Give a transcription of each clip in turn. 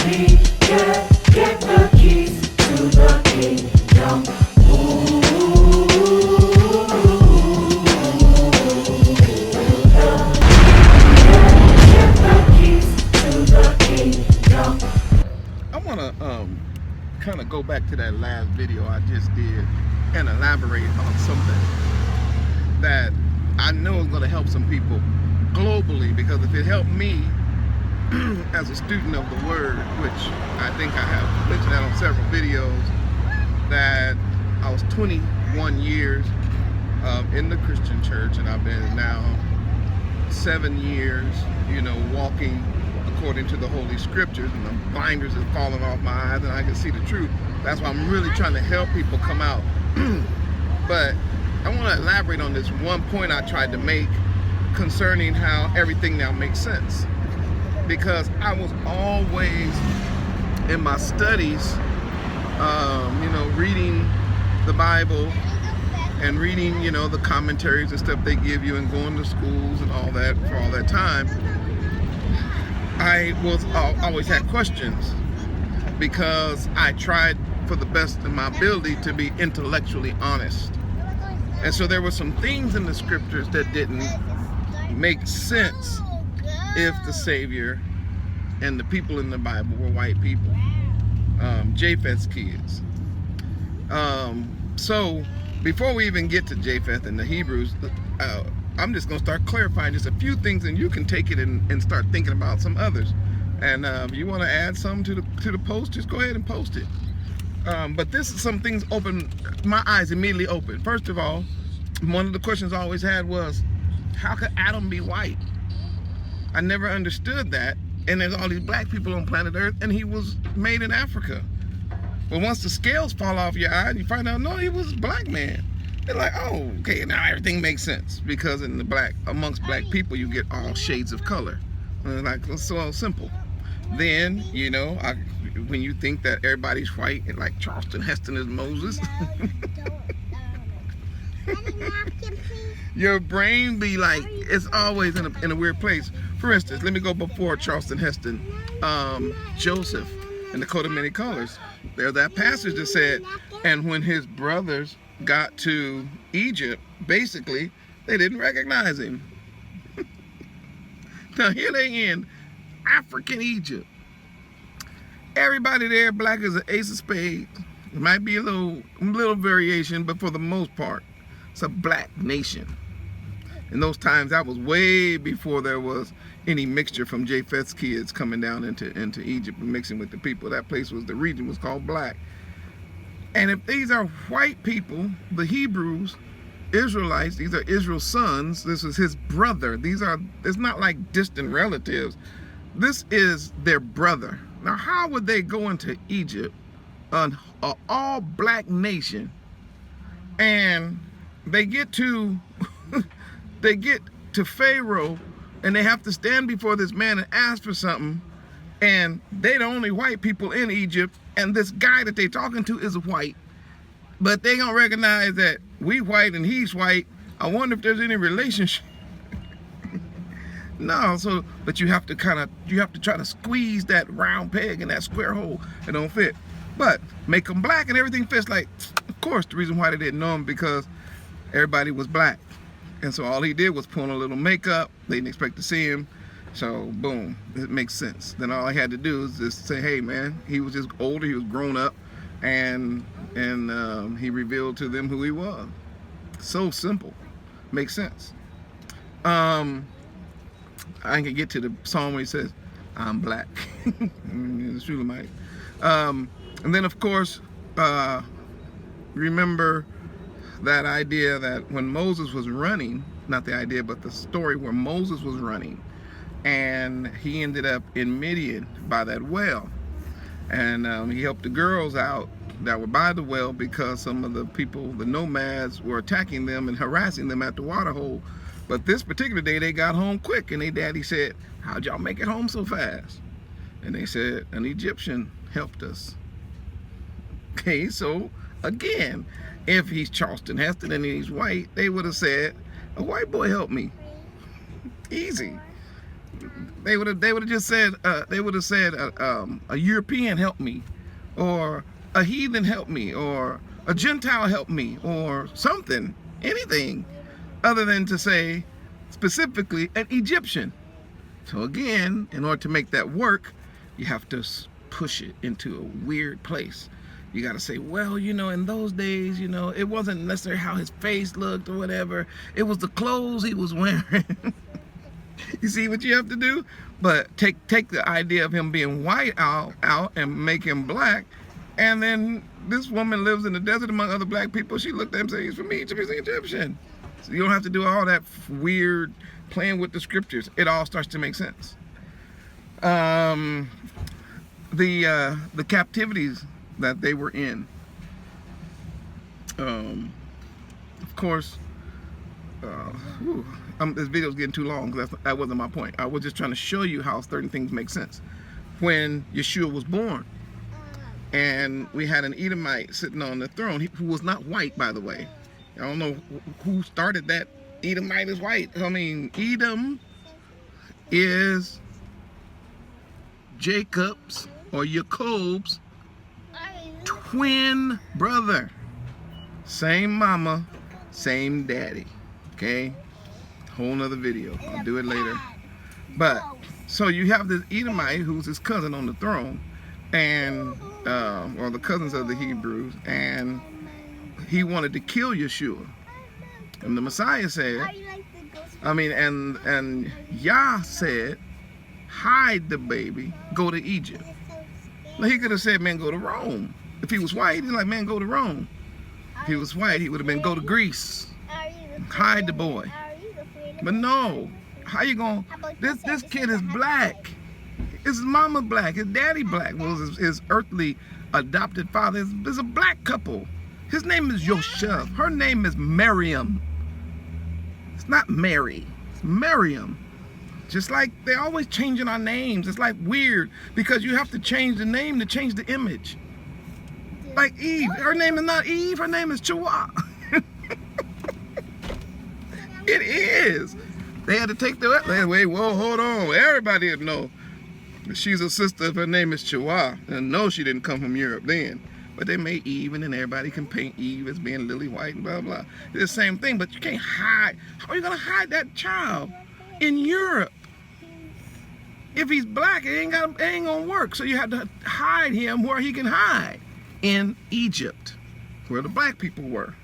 Get the keys to the kingdom. Get the keys to the kingdom. I want to kind of go back to that last video I just did and elaborate on something that I know is going to help some people globally, because if it helped me as a student of the word, which I think I have mentioned that on several videos, that I was 21 years in the Christian church, and I've been now 7 years, walking according to the Holy Scriptures, and the blinders have fallen off my eyes and I can see the truth. That's why I'm really trying to help people come out. But I want to elaborate on this one point I tried to make concerning how everything now makes sense. Because I was always in my studies, reading the Bible and reading, the commentaries and stuff they give you, and going to schools and all that for all that time. I always had questions, because I tried for the best of my ability to be intellectually honest. And so there were some things in the scriptures that didn't make sense if the Savior and the people in the Bible were white people, Japheth's kids. So before we even get to Japheth and the Hebrews, I'm just going to start clarifying just a few things, and you can take it and start thinking about some others. And if you want to add some to the post, just go ahead and post it. But this is some things my eyes immediately opened. First of all, one of the questions I always had was, how could Adam be white? I never understood that. And there's all these black people on planet Earth, and he was made in Africa. But once the scales fall off your eye, you find out, no, he was a black man. They're like, oh, okay, now everything makes sense, because amongst black people, you get all shades of color. And like, it's so simple. Then, when you think that everybody's white, and like Charleston Heston is Moses, your brain be like, it's always in a weird place. For instance, let me go before Charleston Heston. Joseph in the coat of many colors. There's that passage that said, and when his brothers got to Egypt, basically, they didn't recognize him. Now here they in African Egypt. Everybody there black as an ace of spades. It might be a little variation, but for the most part, it's a black nation. In those times, that was way before there was any mixture from Japheth's kids coming down into Egypt and mixing with the people. That place the region was called black. And if these are white people, the Hebrews, Israelites, these are Israel's sons, this is his brother. It's not like distant relatives. This is their brother. Now, how would they go into Egypt, an all black nation, and they get to Pharaoh, and they have to stand before this man and ask for something, and they the only white people in Egypt, and this guy that they talking to is white, but they don't recognize that we white and he's white. I wonder if there's any relationship. No, but you have to try to squeeze that round peg in that square hole. It don't fit. But make them black and everything fits. Like, of course, the reason why they didn't know him, because everybody was black. And so all he did was put on a little makeup. They didn't expect to see him. So boom, it makes sense. Then all I had to do is just say, hey man, he was just older, he was grown up, and he revealed to them who he was. So simple. Makes sense. I can get to the song where he says, I'm black. It's Shulamite. And then of course, remember that idea that when Moses was running, not the idea, but the story where Moses was running, and he ended up in Midian by that well. And he helped the girls out that were by the well, because some of the people, the nomads, were attacking them and harassing them at the water hole. But this particular day, they got home quick, and their daddy said, how'd y'all make it home so fast? And they said, an Egyptian helped us. Okay, so again, if he's Charleston Heston and he's white, they would have said, a white boy helped me. Easy. They would have just said a European help me, or a heathen help me, or a Gentile help me, or something, anything other than to say specifically an Egyptian. So again, in order to make that work, you have to push it into a weird place. You got to say, well, in those days, it wasn't necessarily how his face looked or whatever. It was the clothes he was wearing. You see what you have to do? But take the idea of him being white out and make him black. And then this woman lives in the desert among other black people. She looked at him and said, he's from Egypt, he's an Egyptian. So you don't have to do all that weird playing with the scriptures. It all starts to make sense. The captivities that they were in. Of course, this video's getting too long because that wasn't my point. I was just trying to show you how certain things make sense. When Yeshua was born, and we had an Edomite sitting on the throne, who was not white, by the way. I don't know who started that. Edomite is white. I mean, Edom is Jacob's or Jacob's twin brother. Same mama, same daddy. Okay? Whole nother video. I'll do it later. But, so you have this Edomite who's his cousin on the throne, and, or the cousins of the Hebrews, and he wanted to kill Yeshua. And the Messiah said, and Yah said, hide the baby, go to Egypt. Now he could have said, man, go to Rome. If he was white, he's like, man, go to Rome. If he was white, he would have been, go to Greece. Hide the boy. But no, how you gonna, this kid is black. His mama black, his daddy black. Well, his earthly adopted father is a black couple. His name is Yosef. Her name is Miriam. It's not Mary, it's Miriam. Just like they're always changing our names. It's like weird because you have to change the name to change the image. Like Eve, her name is not Eve, her name is Chua. It is. They had to take the wait, whoa, hold on. Everybody would know she's a sister if her name is Chua. And no, she didn't come from Europe then. But they made Eve, and then everybody can paint Eve as being lily white and blah, blah. It's the same thing, but you can't hide. How are you going to hide that child in Europe? If he's black, it ain't going to work. So you have to hide him where he can hide, in Egypt, where the black people were.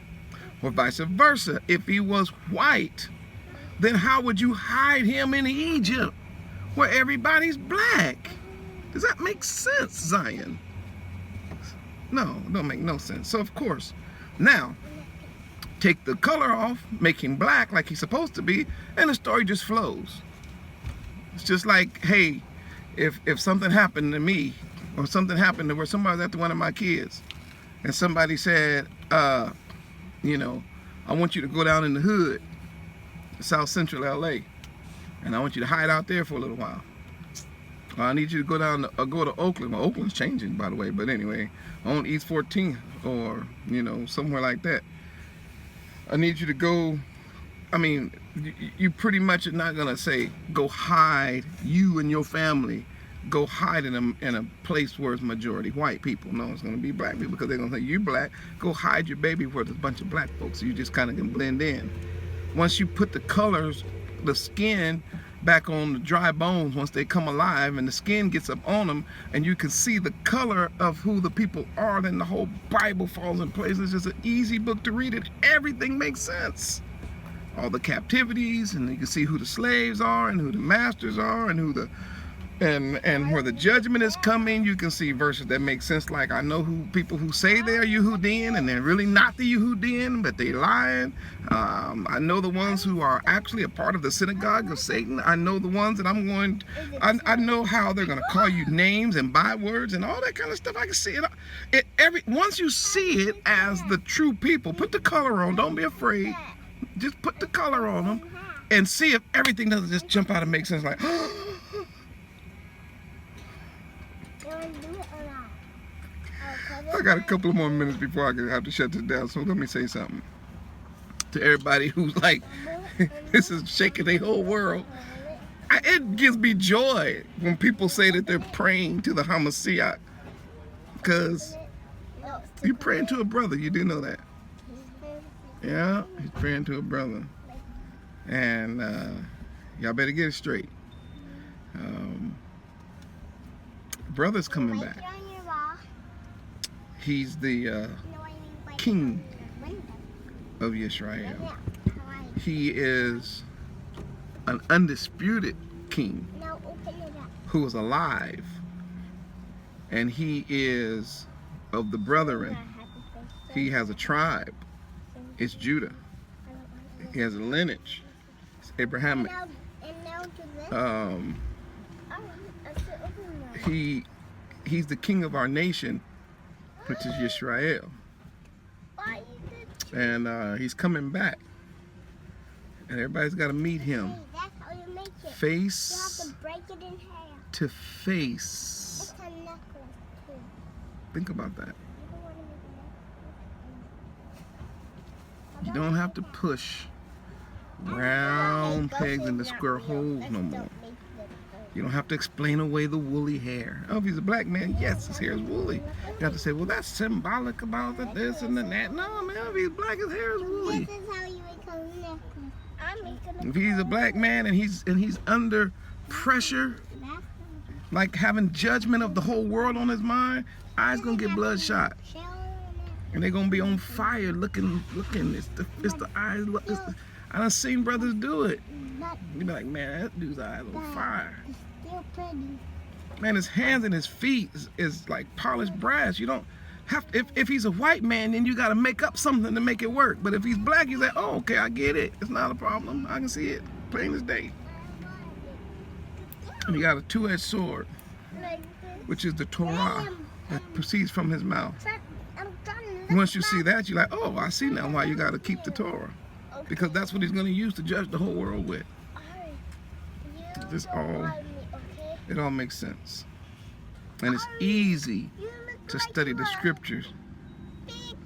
Or vice versa. If he was white, then how would you hide him in Egypt, where everybody's black? Does that make sense, Zion? No, it don't make no sense. So of course, now, take the color off, make him black like he's supposed to be, and the story just flows. It's just like, hey, if something happened to me, or something happened to where somebody's after one of my kids, and somebody said, I want you to go down in the hood, South Central LA, and I want you to hide out there for a little while. I need you to go down, go to Oakland. Well, Oakland's changing, by the way, but anyway, on East 14th, or, somewhere like that. I need you to go, you pretty much are not gonna say, go hide, you and your family, go hide in a place where it's majority white people. No, it's gonna be black people, because they're gonna say, you black, go hide your baby where there's a bunch of black folks, so you just kind of can blend in. Once you put the colors, the skin, back on the dry bones, once they come alive and the skin gets up on them and you can see the color of who the people are, then the whole Bible falls in place. It's just an easy book to read. It everything makes sense. All the captivities, and you can see who the slaves are and who the masters are and who the and where the judgment is coming. You can see verses that make sense, like I know who people who say they're Yehudim and they're really not the Yehudim, but they lying. I know the ones who are actually a part of the synagogue of Satan. I know the ones that I'm going I know how they're going to call you names and bywords and all that kind of stuff. I can see it. Once you see it as the true people, put the color on. Don't be afraid. Just put the color on them and see if everything doesn't just jump out and make sense, like I got a couple of more minutes before I have to shut this down, so let me say something to everybody who's like, this is shaking their whole world. It gives me joy when people say that they're praying to the Hamashiach, because you're praying to a brother. You do know that. Yeah, he's praying to a brother. And y'all better get it straight. Brother's coming back. He's the king of Israel. He is an undisputed king who is alive, and he is of the brethren. He has a tribe. It's Judah. He has a lineage. It's Abrahamic. He's the king of our nation, which is Israel. And he's coming back. And everybody's got to meet him face to face. Think about that. You don't have to push round pegs into square holes no more. You don't have to explain away the woolly hair. Oh, if he's a black man, yes, his hair is woolly. You have to say, well, that's symbolic about the this and the that. No, man, if he's black, his hair is woolly. If he's a black man and he's under pressure, like having judgment of the whole world on his mind, eyes gonna get bloodshot, and they're gonna be on fire looking. It's the eyes. I done seen brothers do it. You be like, man, that dude's eyes on fire. Man, his hands and his feet is like polished brass. You don't have to, if he's a white man, then you got to make up something to make it work. But if he's black, you say, oh, okay, I get it. It's not a problem. I can see it plain as day. And he got a two-edged sword, which is the Torah that proceeds from his mouth. Once you see that, you're like, oh, I see now why you got to keep the Torah. Because that's what he's going to use to judge the whole world with. It all makes sense. And it's easy to study the scriptures,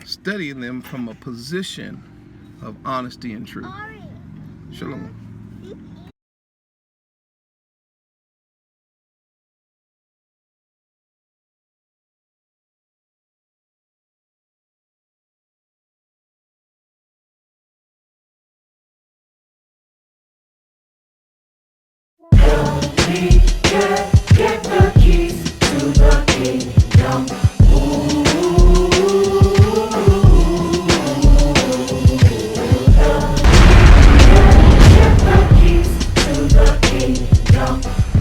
studying them from a position of honesty and truth. Shalom. Don't be